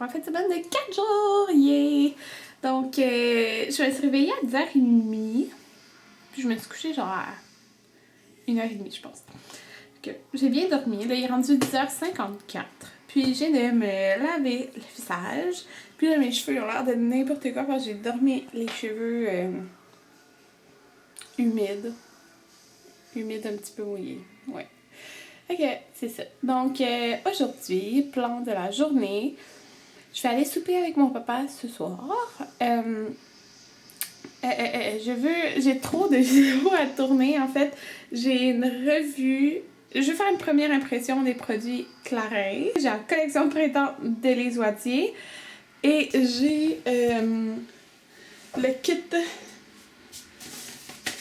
en fin de semaine de 4 jours, yeah! Donc, je me suis réveillée à 10h30, puis je me suis couchée genre à 1h30, je pense. J'ai bien dormi, là, il est rendu 10h54. Puis, j'ai de me laver le visage. Puis là, mes cheveux ont l'air de n'importe quoi parce que j'ai dormi les cheveux humides. Humides, un petit peu mouillés, ouais. Ok, c'est ça. Donc, aujourd'hui, plan de la journée. Je vais aller souper avec mon papa ce soir. J'ai trop de vidéos à tourner, en fait. J'ai une revue. Je vais faire une première impression des produits Clarins. J'ai la collection de printemps de Les Oitiers. Et j'ai le kit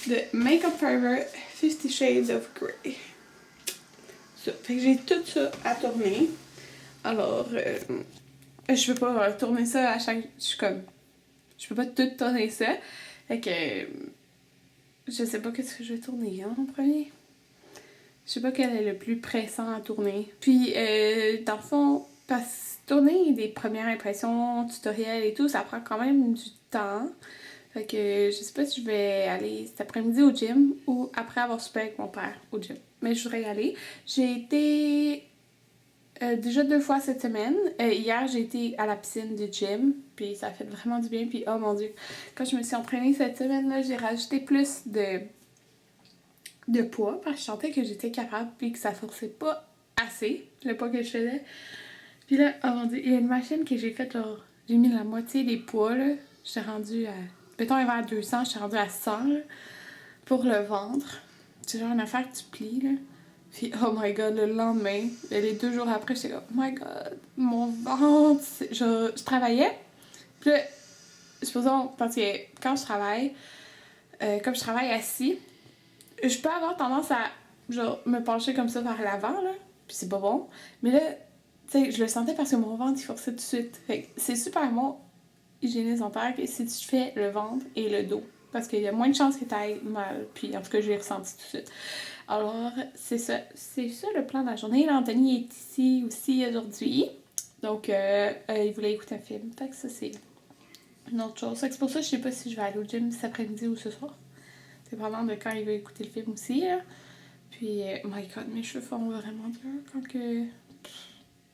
de Makeup Forever 50 Shades of Grey. Ça. Fait que j'ai tout ça à tourner. Alors, je peux pas tourner ça à chaque... Je peux pas tout tourner ça. Fait que... je sais pas qu'est-ce que je vais tourner en premier. Je sais pas quel est le plus pressant à tourner. Puis, dans le fond, parce que tourner des premières impressions, tutoriels et tout, ça prend quand même du temps. Fait que je sais pas si je vais aller cet après-midi au gym ou après avoir soupé avec mon père au gym. Mais je voudrais y aller. J'ai été déjà 2 fois cette semaine. Hier, j'ai été à la piscine du gym, puis ça a fait vraiment du bien. Puis oh mon dieu, quand je me suis entraînée cette semaine-là, j'ai rajouté plus de poids parce que je sentais que j'étais capable puis que ça forçait pas assez le poids que je faisais. Puis là, oh mon dieu, il y a une machine que j'ai faite, genre, j'ai mis la moitié des poids, là. J'étais rendue à... mettons, il va à 200, j'étais rendue à 100, là, pour le ventre. C'est genre une affaire que tu plies, là. Puis, oh my god, le lendemain, les 2 jours après, j'étais comme, oh my god, mon ventre! Je travaillais, puis là, supposons, parce que quand je travaille, comme je travaille assis, je peux avoir tendance à, genre, me pencher comme ça vers l'avant, là, puis c'est pas bon. Mais là, tu sais, je le sentais parce que mon ventre, il forçait tout de suite. Fait que c'est super bon, hygiéniste dentaire, que si tu fais le ventre et le dos. Parce qu'il y a moins de chances que tu ailles mal. Puis en tout cas, je l'ai ressenti tout de suite. Alors, c'est ça le plan de la journée. Là, Anthony est ici aussi aujourd'hui. Donc, il voulait écouter un film. Fait que ça, c'est une autre chose. C'est pour ça que je sais pas si je vais aller au gym cet après-midi ou ce soir. C'est vraiment de quand il veut écouter le film aussi. Là. Puis, oh my god, mes cheveux font vraiment dur quand que...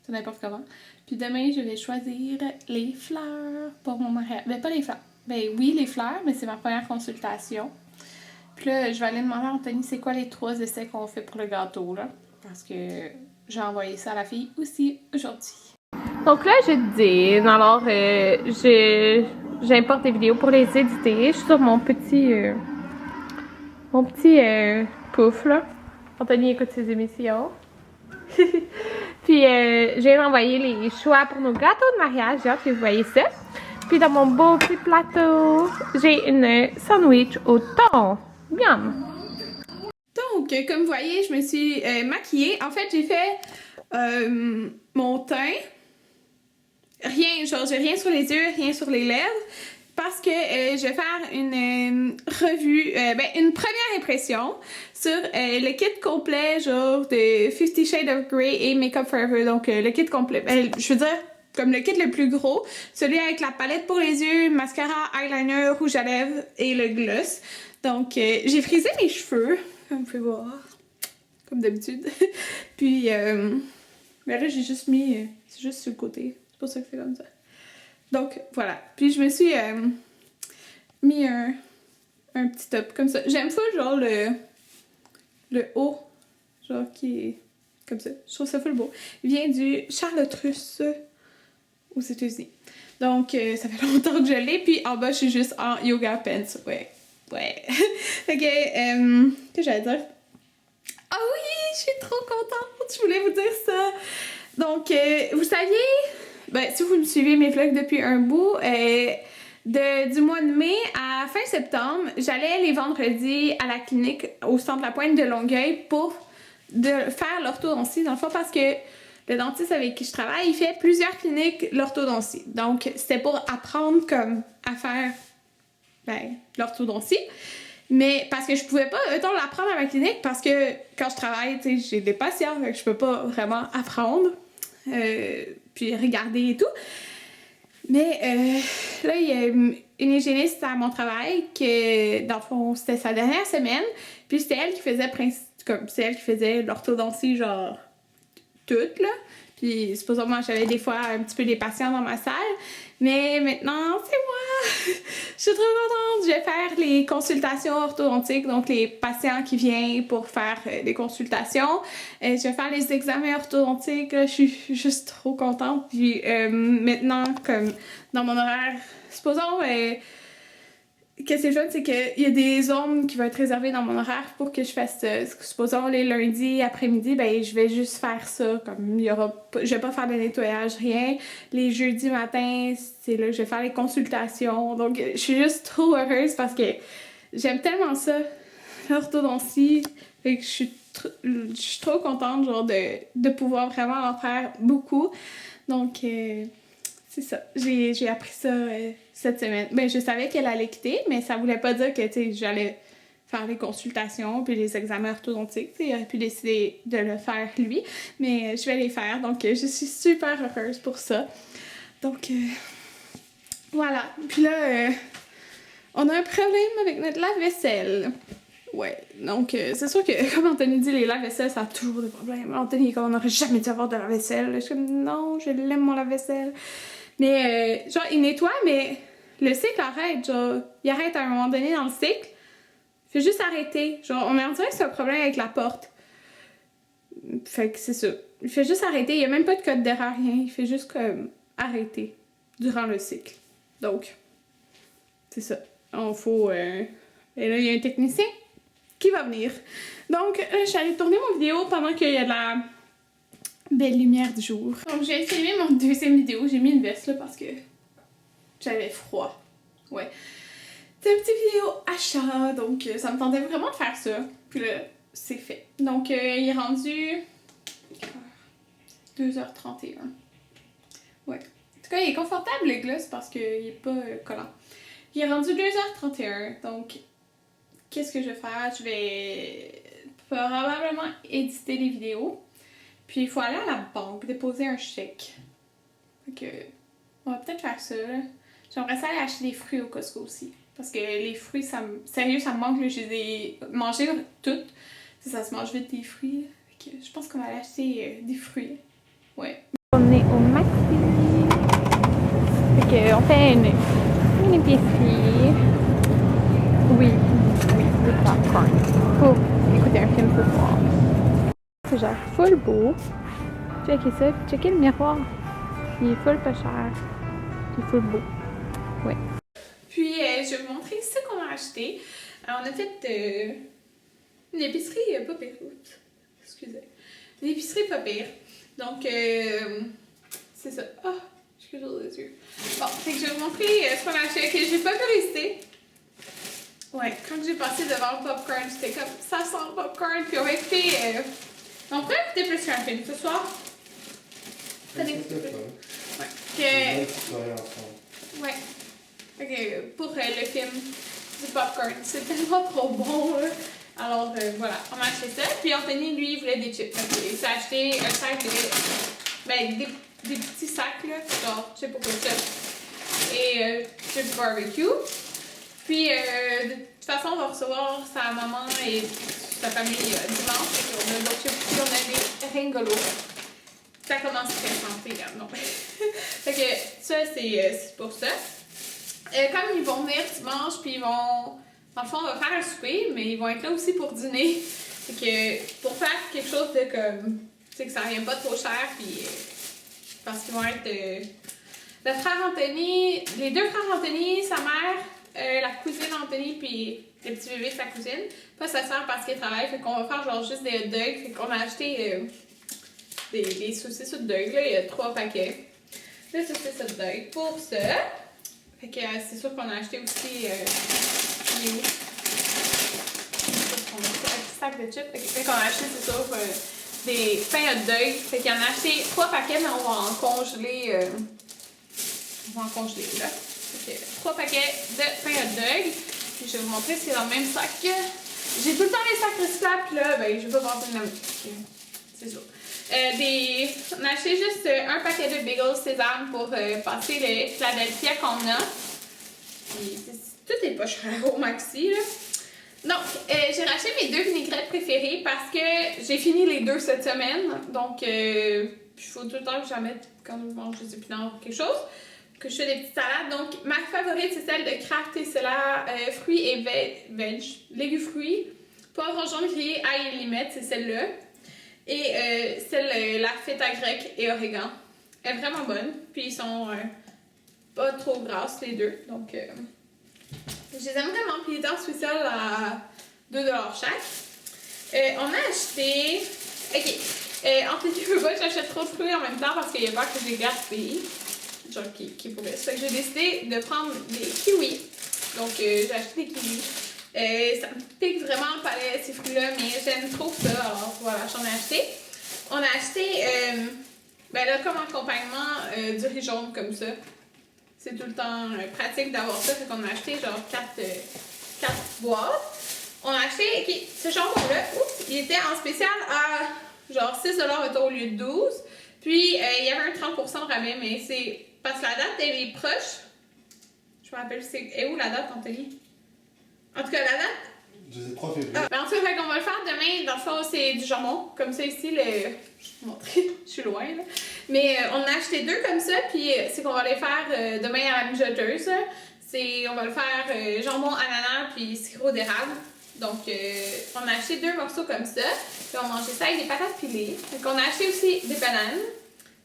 c'est n'importe comment. Puis demain, je vais choisir les fleurs pour mon mariage. Ben, pas les fleurs. Ben oui, les fleurs, mais c'est ma première consultation. Puis là, je vais aller demander à Anthony c'est quoi les 3 essais qu'on fait pour le gâteau, là. Parce que j'ai envoyé ça à la fille aussi aujourd'hui. Donc là, je dîne. Alors, j'importe des vidéos pour les éditer. Je suis sur mon petit pouf, là. Anthony écoute ses émissions. Puis, j'ai renvoyé les choix pour nos gâteaux de mariage. J'ai hâte que vous voyez ça. Puis, dans mon beau petit plateau, j'ai une sandwich au thon. Miam! Donc, comme vous voyez, je me suis maquillée. En fait, j'ai fait mon teint. Rien, genre, j'ai rien sur les yeux, rien sur les lèvres. Parce que je vais faire une revue, une première impression sur le kit complet, genre de 50 Shades of Grey et Makeup Forever. Donc, le kit complet, je veux dire, comme le kit le plus gros, celui avec la palette pour les yeux, mascara, eyeliner, rouge à lèvres et le gloss. Donc, j'ai frisé mes cheveux, comme vous pouvez voir, comme d'habitude. Puis, mais là, j'ai juste mis, c'est juste sur le côté, c'est pour ça que c'est comme ça. Donc, voilà. Puis, je me suis mis un petit top comme ça. J'aime ça, genre, le haut, genre, qui est comme ça. Je trouve ça full beau. Il vient du Charlotte Russe aux États-Unis. Donc, ça fait longtemps que je l'ai. Puis, en bas, je suis juste en yoga pants. Ouais. Fait que, qu'est-ce que j'allais dire? Ah oui, je suis trop contente. Je voulais vous dire ça. Donc, vous saviez... si vous me suivez mes vlogs depuis un bout, du mois de mai à fin septembre, j'allais les vendredis à la clinique au centre La Pointe de Longueuil pour faire l'orthodontie, dans le fond, parce que le dentiste avec qui je travaille, il fait plusieurs cliniques l'orthodontie. Donc, c'était pour apprendre comme à faire l'orthodontie. Mais parce que je pouvais pas, mettons, l'apprendre à ma clinique parce que quand je travaille, tu sais, j'ai des patients, donc je peux pas vraiment apprendre. Puis regarder et tout. Mais là, il y a une hygiéniste à mon travail que, dans le fond, c'était sa dernière semaine. Puis c'était elle qui faisait c'est elle qui faisait l'orthodontie, genre, toute, là. Puis supposément, j'avais des fois un petit peu des patients dans ma salle. Mais maintenant, c'est moi! Je suis trop contente! Je vais faire les consultations orthodontiques, donc les patients qui viennent pour faire des consultations. Je vais faire les examens orthodontiques. Là, je suis juste trop contente. Puis maintenant, comme dans mon horaire, supposons que c'est fun, c'est qu'il y a des zones qui vont être réservées dans mon horaire pour que je fasse ça. Supposons les lundis après-midi, ben je vais juste faire ça. Comme il y aura pas, je vais pas faire de nettoyage, rien. Les jeudis matin, c'est là que je vais faire les consultations. Donc je suis juste trop heureuse parce que j'aime tellement ça, l'orthodontie. Fait que je suis trop contente genre de pouvoir vraiment en faire beaucoup. Donc c'est ça. J'ai appris ça cette semaine. Ben, je savais qu'elle allait quitter, mais ça voulait pas dire que, tu sais, j'allais faire les consultations puis les examens orthodontiques. Tu sais, il aurait pu décider de le faire lui, mais je vais les faire. Donc, je suis super heureuse pour ça. Donc, voilà. Puis là, on a un problème avec notre lave-vaisselle. Ouais, donc c'est sûr que, comme Anthony dit, les lave-vaisselle, ça a toujours des problèmes. Anthony est comme, on n'aurait jamais dû avoir de lave-vaisselle. Je suis comme, non, je l'aime mon lave-vaisselle. Mais, genre, il nettoie, mais le cycle arrête. Genre, il arrête à un moment donné dans le cycle. Il fait juste arrêter. Genre, on dirait que c'est un problème avec la porte. Fait que c'est ça. Il fait juste arrêter. Il n'y a même pas de code d'erreur, rien. Il fait juste comme arrêter durant le cycle. Donc, c'est ça. On faut... Et là, il y a un technicien qui va venir. Donc, je suis allée tourner mon vidéo pendant qu'il y a de la belle lumière du jour. Donc, j'ai filmé mon deuxième vidéo. J'ai mis une veste là parce que j'avais froid. Ouais. C'est une petite vidéo achat, donc ça me tentait vraiment de faire ça. Puis là, c'est fait. Donc, il est rendu 2h31. Ouais. En tout cas, il est confortable le gloss parce qu'il est pas collant. Il est rendu 2h31, donc qu'est-ce que je vais faire? Je vais probablement éditer les vidéos. Puis il faut aller à la banque, déposer un chèque. Fait que, on va peut-être faire ça. J'aimerais ça aller acheter des fruits au Costco aussi. Parce que les fruits, sérieux, ça me manque. Là. Je les ai mangés toutes. Ça se mange vite des fruits. Fait que je pense qu'on va aller acheter des fruits. Ouais. On est au Maxi. Fait qu'on fait une épicerie. Oui, du popcorn. Pour écouter un film ce soir. C'est genre full beau. Checkez ça, puis checkez le miroir. Il est full pas cher. Il est full beau. Ouais. Puis je vais vous montrer ce qu'on a acheté. Alors, on a fait une épicerie pas pire. Oups, excusez. Une épicerie pas pire. Donc, c'est ça. Ah, oh, j'ai quelque chose aux yeux. Bon, fait que je vais vous montrer ce qu'on a acheté. Que j'ai pas pu résister. Ouais, quand j'ai passé devant le popcorn, j'étais comme ça sent le popcorn. Puis on va écouter. On pourrait écouter plus qu'un film ce soir. Ça écouter plus. Ouais. Ouais. Ok, pour le film du popcorn, c'est tellement trop bon là. Alors voilà, on a acheté ça. Puis Anthony, lui, il voulait des chips. Donc, il s'est acheté un sac des petits sacs là, genre chips pour chips et chips barbecue. Puis de toute façon, on va recevoir sa maman et sa famille dimanche. On a d'autres chips, puis on a des ringolos. Ça commence très santé, là, non. Fait que ça, c'est pour ça. Comme ils vont venir dimanche, puis ils vont... Dans le fond, on va faire un souper, mais ils vont être là aussi pour dîner. Fait que pour faire quelque chose de comme... Tu sais, que ça revient pas trop cher, puis... parce qu'ils vont être... le frère Anthony... Les deux frères Anthony, sa mère, la cousine Anthony, puis le petit bébé de sa cousine. Pas sa soeur parce qu'elle travaille, fait qu'on va faire genre juste des hot dogs. Fait qu'on a acheté... des saucisses hot dogs, là, il y a 3 paquets de saucisses hot dogs pour ça. Fait que c'est sûr qu'on a acheté aussi un petit sac de chips. Fait qu'on a acheté, c'est sûr, des pains hot dogs. Fait qu'il y en a acheté 3 paquets, mais on va en congeler. On va en congeler, là. Fait que 3 paquets de pains hot dogs. Puis je vais vous montrer ce qu'il y a dans le même sac. J'ai tout le temps les sacs recyclables, puis là, ben, je vais pas passer une la. C'est sûr. On a acheté juste un paquet de bagels sésame pour passer le Philadelphia qu'on a. Puis, tout est pas cher au Maxi, là. Donc, j'ai racheté mes 2 vinaigrettes préférées parce que j'ai fini les 2 cette semaine. Donc, il faut tout le temps que j'en mette quand je mange des épinards ou quelque chose. Que je fais des petites salades. Donc, ma favorite, c'est celle de Kraft et c'est la fruits et veg. Légumes fruits. Poivron jaune grillé, ail et limette, c'est celle-là. Et la feta grecque et origan. Elle est vraiment bonne. Puis, ils sont pas trop grasses, les deux. Donc, je les aime vraiment. Puis, ils étaient en spécial à 2$ chaque. On a acheté... Ok. Entre les deux repas, j'achète trop de fruits en même temps parce qu'il y a peur que j'ai gaspillé. Genre qui pourrait. Ça fait que j'ai décidé de prendre des kiwis. Donc, j'ai acheté des kiwis. Ça me pique vraiment le palais, ces fruits-là, mais j'aime trop ça. Alors, voilà, j'en ai acheté. On a acheté, ben là, comme accompagnement, du riz jaune comme ça. C'est tout le temps pratique d'avoir ça. Fait qu'on a acheté genre 4 boîtes. On a acheté, ok, ce jambon-là, il était en spécial à genre 6$ au lieu de 12. Puis, il y avait un 30% de rabais, mais c'est parce que la date, elle est proche. Je me rappelle, c'est où la date, Anthony? En tout cas, la date? Je sais 3 février. Ben, en tout cas, on va le faire demain. Dans le fond, c'est du jambon. Comme ça, ici, je vais te montrer. Je suis loin, là. Mais on a acheté 2 comme ça, puis c'est qu'on va les faire demain à la mijoteuse. On va le faire jambon, ananas, puis sirop d'érable. Donc, on a acheté 2 morceaux comme ça. Puis on mangeait ça avec des patates pilées. Donc, on a acheté aussi des bananes.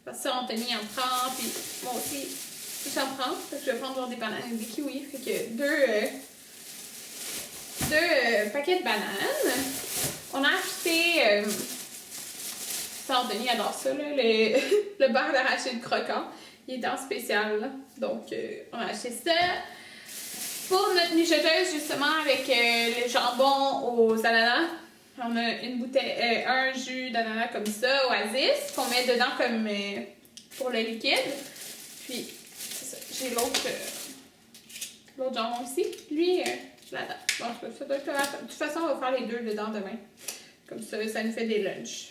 Parce que ça, Anthony en prend, puis moi aussi, j'en prends. Fait que je vais prendre genre des bananes et des kiwis. Fait que 2 paquets de bananes. On a acheté... ça, Anthony adore ça, là, le beurre d'arachide croquant. Il était en spécial, là. Donc, on a acheté ça. Pour notre mijoteuse, justement, avec le jambon aux ananas, on a une bouteille, un jus d'ananas comme ça, Oasis, qu'on met dedans comme pour le liquide. Puis, c'est ça. J'ai l'autre jambon ici. Lui, je l'adore. Bon, ça doit être de toute façon, on va faire les 2 dedans demain. Comme ça, ça nous fait des lunchs.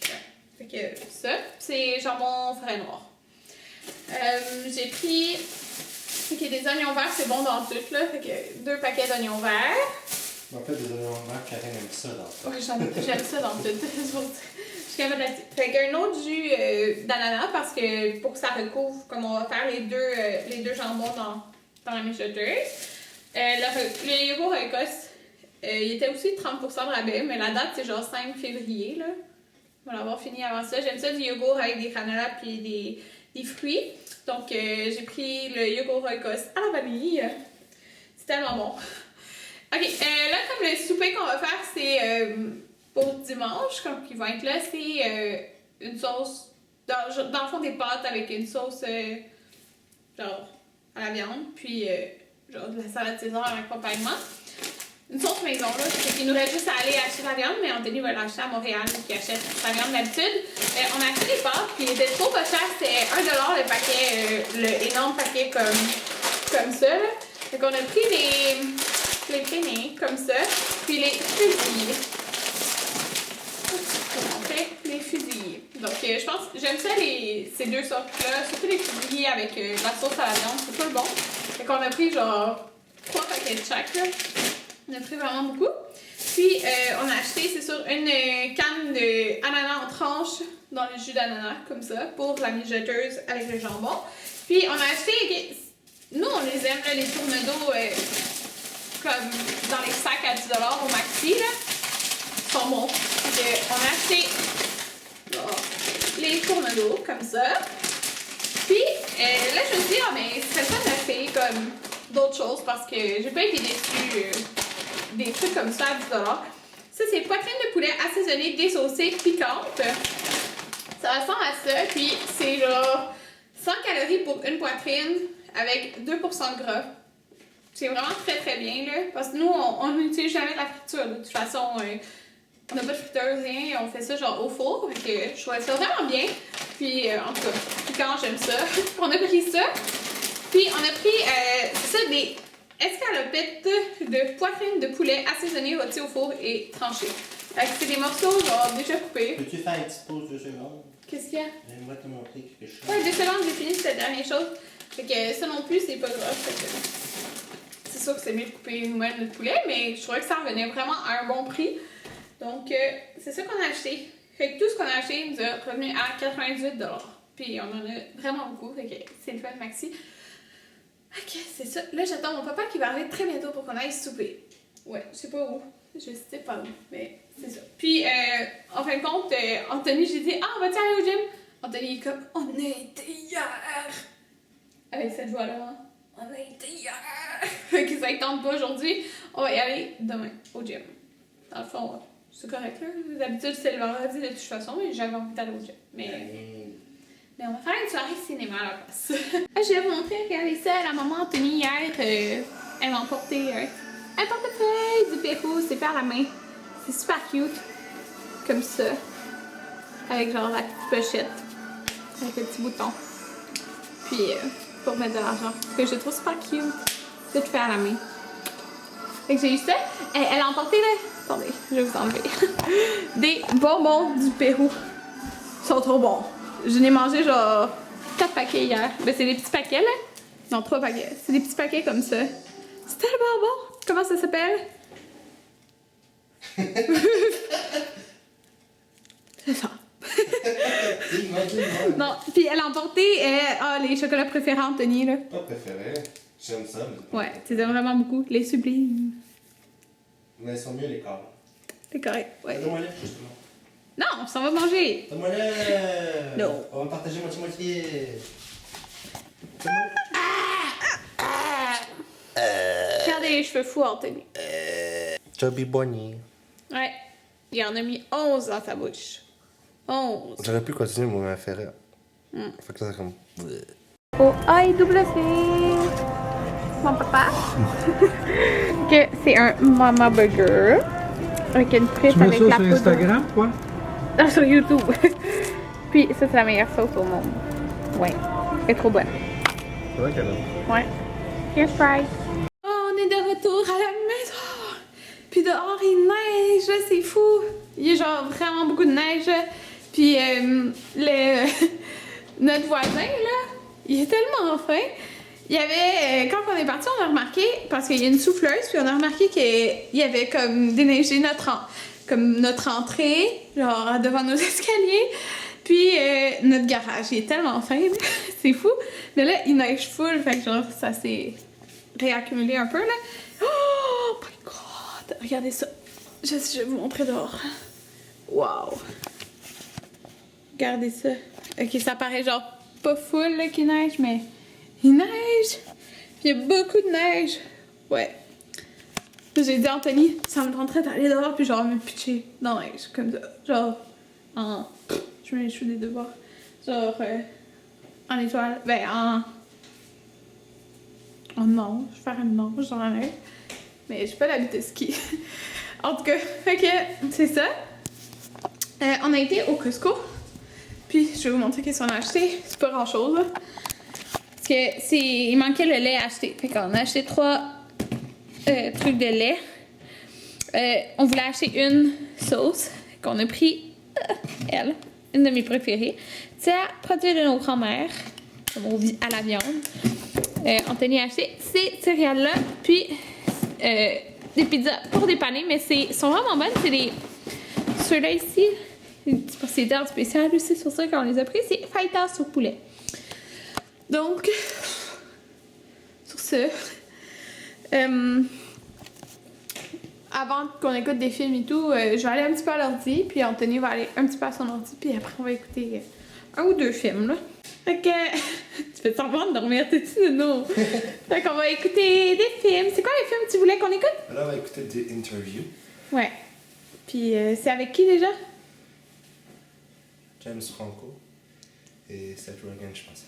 Ouais. Fait que ça, c'est jambon frais noir. J'ai pris... Ok, des oignons verts, c'est bon dans tout, là. Fait que 2 paquets d'oignons verts. En fait, des oignons verts, Karen aime ça dans ça. Oui, j'aime ça dans tout. Je suis capable de... Fait qu'un autre jus d'ananas, parce que pour que ça recouvre, comme on va faire les deux jambons dans la mijoteuse. Le yogourt Oikos, il était aussi 30% de rabais, mais la date, c'est genre 5 février, là. On va l'avoir fini avant ça. J'aime ça du yogourt avec des granolas puis des fruits. Donc, j'ai pris le yogourt Oikos à la vanille. C'est tellement bon. Ok, là, comme le souper qu'on va faire, c'est pour dimanche, comme il va être là, c'est une sauce, dans le fond, des pâtes avec une sauce, genre, à la viande, puis genre de la salade César en accompagnement. Une sauce maison, là, c'est qu'il nous reste juste à aller acheter la viande, mais Anthony va l'acheter à Montréal, qui achète sa viande d'habitude. On a acheté des pâtes, puis il était trop pas cher, c'était 1$ le paquet, l'énorme paquet comme ça, là. Donc on a pris les penne comme ça, puis les fusillés. Les fusillés. Donc je pense, j'aime ça ces 2 sortes-là, surtout les fusillés avec la sauce à la viande, c'est tout bon. Fait qu'on a pris genre 3 paquets de chaque, là. On a pris vraiment beaucoup. Puis, on a acheté, c'est sûr, une canne d'ananas en tranches dans le jus d'ananas, comme ça, pour la mijoteuse avec le jambon. Puis, on a acheté, nous, on les aime, là, les tourne-dos, comme dans les sacs à 10$ au Maxi, là. Ils sont bons. Donc, on a acheté les tourne-dos, comme ça. Puis, là, je me suis dit, mais c'est ça d'acheter comme d'autres choses parce que j'ai pas été déçue. Des trucs comme ça à 10$. Ça, c'est poitrine de poulet assaisonnée, désaucée, piquante. Ça ressemble à ça. Puis, c'est genre 100 calories pour une poitrine avec 2% de gras. C'est vraiment très très bien, là. Parce que nous, on n'utilise jamais la friture. Là. De toute façon, on n'a pas de friteuse, rien. On fait ça genre au four. Fait que je trouvais ça vraiment bien. Puis, en tout cas, piquant, j'aime ça. On a pris ça. Puis, on a pris, c'est ça, des escalopettes de poitrine de poulet assaisonnées, rôties au four et tranchées. Fait que c'est des morceaux genre déjà coupés. Peux-tu faire une petite pause 2 secondes? Qu'est-ce qu'il y a? J'aimerais te montrer quelque chose. Ouais, 2 secondes, j'ai fini cette dernière chose. Fait que ça non plus, c'est pas grave. Fait que c'est sûr que c'est mieux de couper nous-mêmes notre poulet, mais je trouvais que ça revenait vraiment à un bon prix. Donc, c'est ça qu'on a acheté. Fait que tout ce qu'on a acheté nous a revenu à 98$. Puis on en a vraiment beaucoup. Fait que c'est le fun maxi. Ok, c'est ça. Là, j'attends mon papa qui va arriver très bientôt pour qu'on aille souper. Ouais, je sais pas où. Je sais pas où, mais c'est ça. Puis, en fin de compte, Anthony, j'ai dit, ah, on va-tu aller au gym? Anthony est comme, on a été hier! Avec cette voix-là, on a été hier! Fait que ça ne tente pas aujourd'hui. On va y aller demain au gym. Dans le fond, c'est correct, là. D'habitude, c'est le vendredi de toute façon, mais j'avais envie d'aller au gym. Mais on va faire une soirée cinéma à la place. Je vais vous montrer, regardez ça, la maman Anthony hier, elle m'a emporté un portefeuille du Pérou, c'est fait à la main. C'est super cute, comme ça. Avec genre la petite pochette, avec le petit bouton. Puis pour mettre de l'argent. Que je trouve super cute. Tout fait à la main. Fait que j'ai eu ça. Elle a emporté là. Attendez, je vais vous enlever. Des bonbons du Pérou. Ils sont trop bons. Je n'ai mangé genre 4 paquets hier. Ben c'est des petits paquets là. Non, 3 paquets. C'est des petits paquets comme ça. C'est tellement bon. Comment ça s'appelle? C'est ça. Non, puis elle a emporté les chocolats préférés Anthony là. Pas préféré. J'aime ça. Mais... Ouais, tu les aimes vraiment beaucoup. Les sublimes. Mais ils sont mieux les corps. C'est correct, ouais. Donne-moi-les, justement. Non, ça va manger. Donne-moi-les. Non. On va partager moitié-moitié. Regardez les cheveux fous, Anthony. Chubby Bonnie. Ouais. Il en a mis 11 dans sa bouche. 11. J'aurais pu continuer mon affaire. Fait que ça, c'est comme. Oh, AIWC. Mon papa. Que c'est un mama burger. Avec une frite Tu mets avec ça la sur poudre. Instagram, quoi? Non, sur YouTube. Puis ça, c'est la meilleure sauce au monde. Ouais. Elle est trop bonne. C'est vrai qu'elle a. Ouais. Here's fries. Oh, on est de retour à la maison. Puis dehors, il neige, là, c'est fou. Il y a genre vraiment beaucoup de neige. Puis notre voisin, là, il est tellement fin. Il y avait, quand on est parti, on a remarqué, parce qu'il y a une souffleuse, puis on a remarqué qu'il y avait comme déneigé notre entrée, genre devant nos escaliers. Puis notre garage, il est tellement fin, c'est fou. Mais là, il neige full, fait que genre ça s'est réaccumulé un peu là. Oh my god! Regardez ça. Je vais vous montrer dehors. Wow! Regardez ça. Ok, ça paraît genre pas full là qu'il neige, mais il neige! Puis il y a beaucoup de neige. Ouais. J'ai dit à Anthony, ça me tenterait d'aller dehors puis genre me pitcher dans la neige, comme ça. Genre, je mets les cheveux des deux bords. Genre, en étoile. Ben, en nage. Je vais faire une nage dans la neige. Mais j'ai pas l'habitude de ski. En tout cas, fait que c'est ça. On a été au Costco. Puis, je vais vous montrer qu'est-ce qu'on a acheté. C'est pas grand-chose, là. Parce que il manquait le lait à acheter. Fait qu'on a acheté 3 trucs de lait. On voulait acheter une sauce qu'on a pris, elle, une de mes préférées. C'est un produit de nos grands-mères, comme on dit à la viande. Anthony a acheté ces céréales-là, puis des pizzas pour dépanner, mais sont vraiment bonnes. C'est des. Ceux-là ici, c'est d'art spécial aussi, sur ça qu'on les a pris, c'est fajitas au poulet. Donc, sur ce. Avant qu'on écoute des films et tout, je vais aller un petit peu à l'ordi, puis Anthony va aller un petit peu à son ordi, puis après on va écouter 1 ou 2 films, là. Fait que, tu fais semblant de dormir, t'es-tu, non? Fait qu'on va écouter des films. C'est quoi les films que tu voulais qu'on écoute? Là, on va écouter des interviews. Ouais. Puis c'est avec qui déjà? James Franco et Seth Rogen, je pense.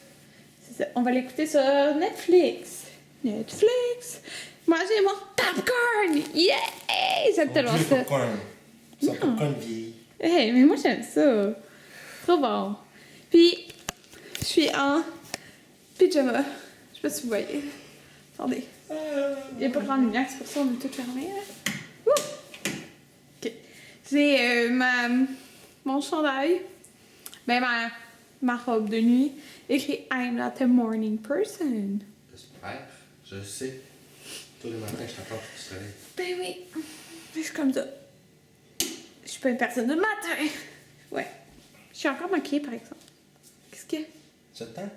C'est ça. On va l'écouter sur Netflix. Netflix! Manger mon popcorn! Yeah! J'aime tellement ça. Popcorn. Son popcorn vieilli. Hey, mais moi j'aime ça. Trop bon. Puis, je suis en pyjama. Je sais pas si vous voyez. Attendez. Il n'y a pas grand lumière, c'est pour ça qu'on est tout fermé. Là. Ouh! Ok. J'ai mon chandail, ben ma robe de nuit, écrit I'm not a morning person. J'espère. Je sais. Tous les matins, je t'attends pour que tu te réveilles. Ben oui, je suis comme ça. Je suis pas une personne de matin. Ouais. Je suis encore maquillée, par exemple. Qu'est-ce qu'il y a? Ça te tente?